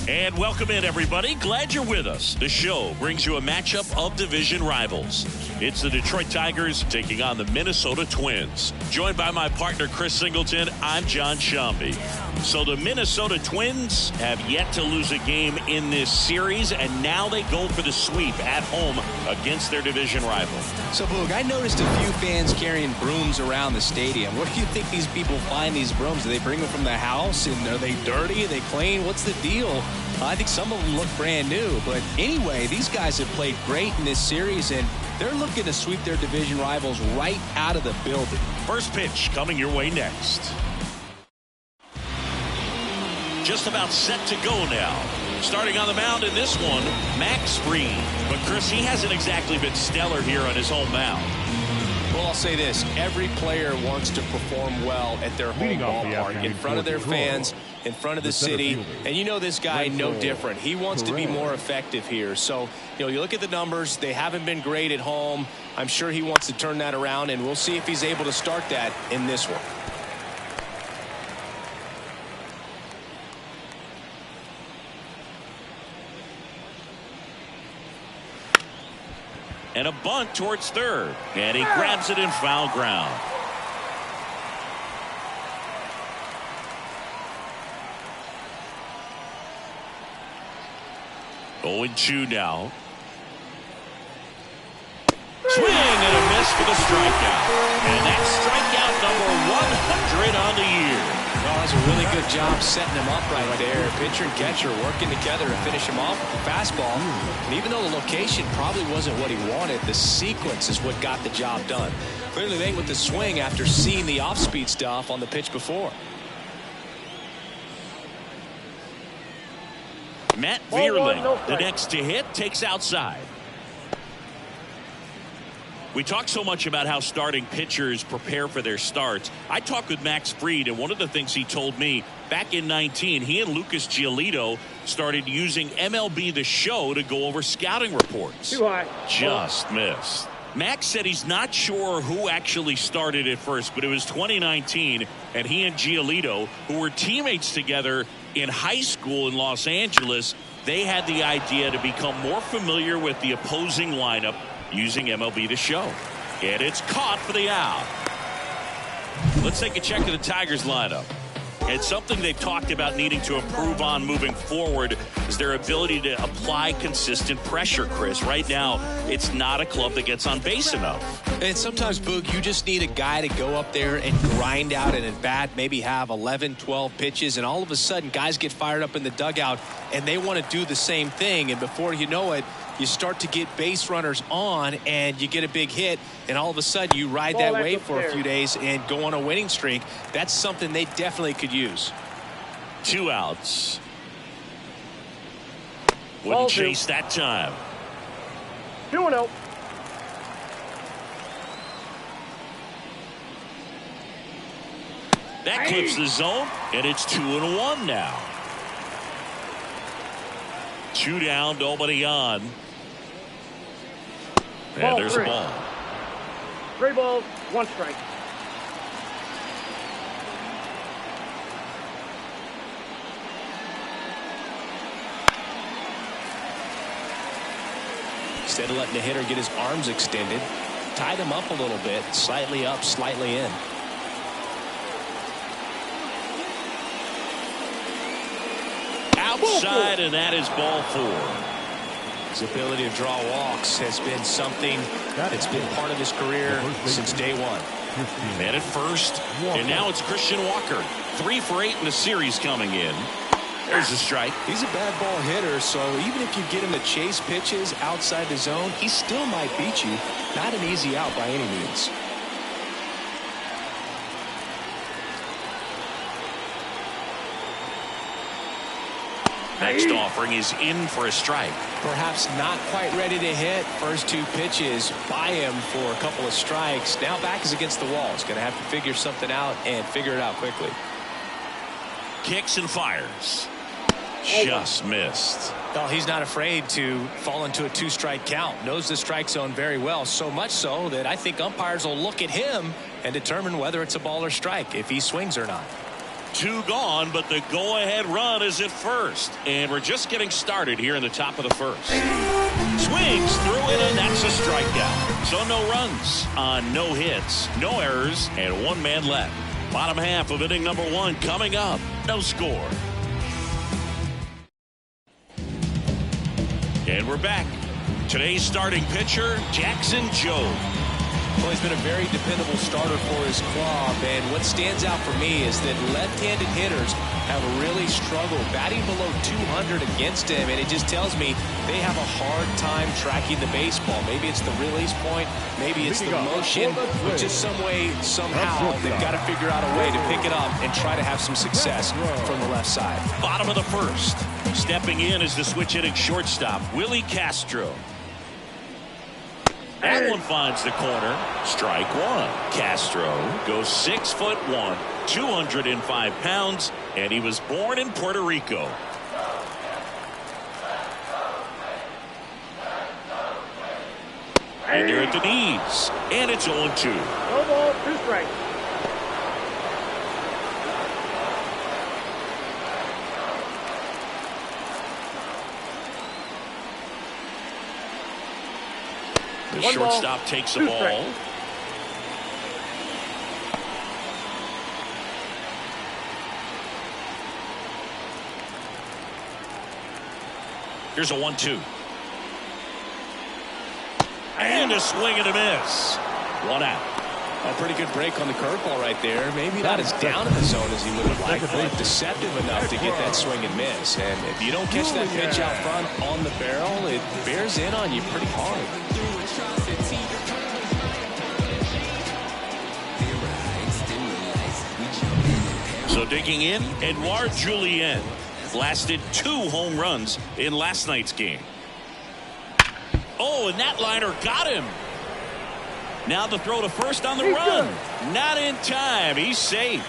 And welcome in, everybody. Glad you're with us. The show brings you a matchup of division rivals. It's the Detroit Tigers taking on the Minnesota Twins. Joined by my partner, Chris Singleton, I'm John Shambi. So the Minnesota Twins have yet to lose a game in this series, and now they go for the sweep at home against their division rival. So, Boog, I noticed a few fans carrying brooms around the stadium. Where do you think these people find these brooms? Do they bring them from the house? And are they dirty? Are they clean? What's the deal? I think some of them look brand new. But anyway, these guys have played great in this series, and they're looking to sweep their division rivals right out of the building. First pitch coming your way next. Just about set to go now. Starting on the mound in this one, Max Fried. But Chris, he hasn't exactly been stellar here on his home mound. Well, I'll say this. Every player wants to perform well at their home ballpark, in front of their fans, in front of the city. And you know this guy, no different. He wants to be more effective here. So, you look at the numbers. They haven't been great at home. I'm sure he wants to turn that around, and we'll see if he's able to start that in this one. And a bunt towards third. And he grabs it in foul ground. Oh, 0-2 now. Swing and a miss for the strikeout. And that's strikeout number 100 on the year. Well, that's a really good job setting him up right there. Pitcher and catcher working together to finish him off with the fastball. And even though the location probably wasn't what he wanted, the sequence is what got the job done. Clearly late with the swing after seeing the off-speed stuff on the pitch before. Matt Vierling, the next to hit, takes outside. We talk so much about how starting pitchers prepare for their starts. I talked with Max Fried, and one of the things he told me back in 19, he and Lucas Giolito started using MLB The Show to go over scouting reports. Too high. Just missed. Max said he's not sure who actually started at first, but it was 2019, and he and Giolito, who were teammates together in high school in Los Angeles, they had the idea to become more familiar with the opposing lineup using MLB The Show. And it's caught for the out. Let's take a check of the Tigers lineup. And something they've talked about needing to improve on moving forward is their ability to apply consistent pressure, Chris. Right now, it's not a club that gets on base enough. And sometimes, Boog, you just need a guy to go up there and grind out an at-bat, maybe have 11, 12 pitches, and all of a sudden guys get fired up in the dugout and they want to do the same thing. And before you know it, you start to get base runners on and you get a big hit, and all of a sudden you ride that wave for a few days and go on a winning streak. That's something they definitely could use. 2 outs. Wouldn't chase that time. 2-0. That clips the zone, and it's 2-1 now. 2 down, nobody on. And there's a ball. 3 balls, 1 strike. Instead of letting the hitter get his arms extended, tied him up a little bit, slightly up, slightly in. Outside, and that is ball 4. His ability to draw walks has been something that's been part of his career since day one. Man at first, and now it's Christian Walker. 3 for 8 in the series coming in. There's a strike. He's a bad ball hitter, so even if you get him to chase pitches outside the zone, he still might beat you. Not an easy out by any means. Next offering is in for a strike. Perhaps not quite ready to hit. First 2 pitches by him for a couple of strikes. Now back is against the wall. He's going to have to figure something out and figure it out quickly. Kicks and fires. Just missed. Well, he's not afraid to fall into a 2-strike count. Knows the strike zone very well. So much so that I think umpires will look at him and determine whether it's a ball or strike, if he swings or not. 2 gone, but the go-ahead run is at first. And we're just getting started here in the top of the first. Swings through it, and that's a strikeout. So no runs on no hits, no errors, and 1 man left. Bottom half of inning number 1 coming up. No score. And we're back. Today's starting pitcher, Jackson Jobe. Well, he's been a very dependable starter for his club, and what stands out for me is that left-handed hitters have really struggled batting below 200 against him, and it just tells me they have a hard time tracking the baseball. Maybe it's the release point, maybe it's the motion, but just some way, somehow, they've got to figure out a way to pick it up and try to have some success from the left side. Bottom of the first. Stepping in is the switch-hitting shortstop, Willie Castro. That one finds the corner. Strike 1. Castro goes 6'1", 205 pounds, and he was born in Puerto Rico. And they're at the knees, and it's 0-2. No ball, 2 strikes. The 1 ball, shortstop takes the 2 ball. strikes. Here's a 1-2. And a swing and a miss. 1 out. A pretty good break on the curveball right there. Maybe not as down in the zone as he would have liked, but deceptive enough to get that swing and miss. And if you don't catch that pitch out front on the barrel, it bears in on you pretty hard. So digging in, Edouard Julien blasted 2 home runs in last night's game. Oh, and that liner got him. Now the throw to first on the run. Not in time. He's safe.